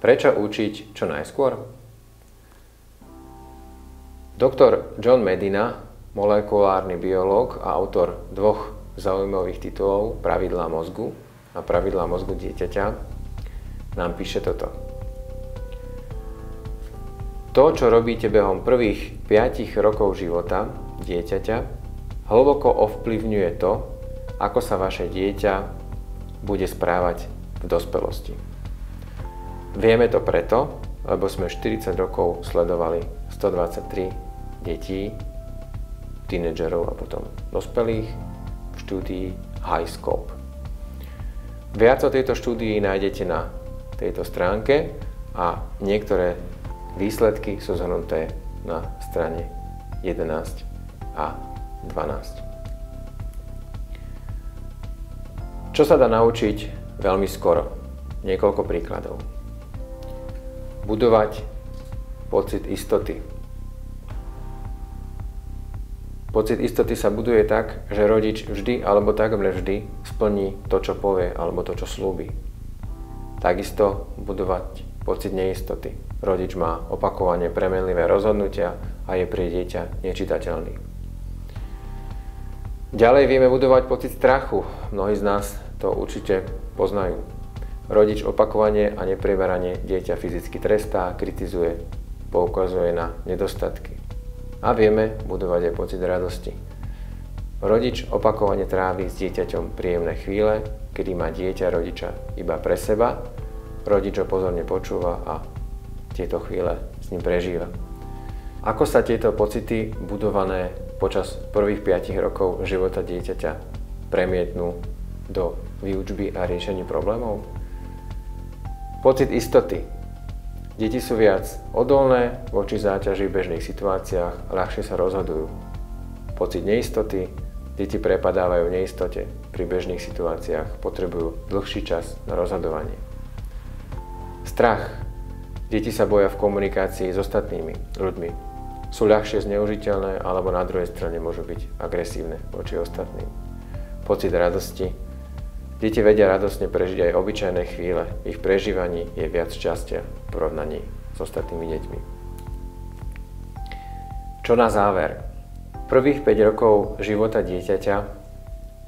Prečo učiť čo najskôr? Doktor John Medina, molekulárny biológ a autor dvoch zaujímavých titulov Pravidlá mozgu a Pravidlá mozgu dieťaťa, nám píše toto. To, čo robíte behom prvých 5 rokov života dieťaťa, hlboko ovplyvňuje to, ako sa vaše dieťa bude správať v dospelosti. Vieme to preto, lebo sme 40 rokov sledovali 123 detí, tínedžerov a potom dospelých v štúdii HiScope. Viac o tejto štúdii nájdete na tejto stránke a niektoré výsledky sú zhrnuté na strane 11 a 12. Čo sa dá naučiť veľmi skoro? Niekoľko príkladov. Budovať pocit istoty. Pocit istoty sa buduje tak, že rodič vždy alebo takmer vždy splní to, čo povie alebo to, čo slúbi. Takisto budovať pocit neistoty. Rodič má opakovane premenlivé rozhodnutia a je pre dieťa nečitateľný. Ďalej vieme budovať pocit strachu. Mnohí z nás to určite poznajú. Rodič opakovane a neprimerane dieťa fyzicky trestá, kritizuje, poukazuje na nedostatky. A vieme budovať aj pocit radosti. Rodič opakovane trávi s dieťaťom príjemné chvíle, kedy má dieťa rodiča iba pre seba, rodič ho pozorne počúva a tieto chvíle s ním prežíva. Ako sa tieto pocity budované počas prvých 5 rokov života dieťaťa premietnú do výučby a riešení problémov? Pocit istoty. Deti sú viac odolné voči záťaži v bežných situáciách a ľahšie sa rozhodujú. Pocit neistoty. Deti prepadávajú v neistote. Pri bežných situáciách potrebujú dlhší čas na rozhodovanie. Strach. Deti sa boja v komunikácii s ostatnými ľuďmi. Sú ľahšie zneužiteľné alebo na druhej strane môžu byť agresívne voči ostatným. Pocit radosti. Deti vedia radostne prežiť aj obyčajné chvíle. V ich prežívaní je viac šťastia v porovnaní s ostatnými deťmi. Čo na záver? Prvých 5 rokov života dieťaťa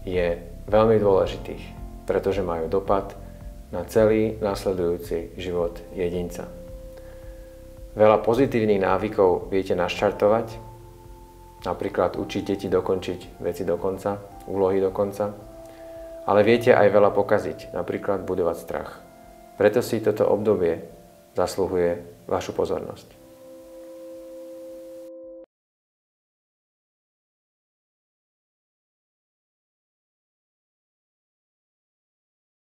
je veľmi dôležitých, pretože majú dopad na celý nasledujúci život jedinca. Veľa pozitívnych návykov viete naštartovať, napríklad učiť deti dokončiť veci do konca, úlohy do konca, ale viete aj veľa pokaziť, napríklad budovať strach. Preto si toto obdobie zasluhuje vašu pozornosť.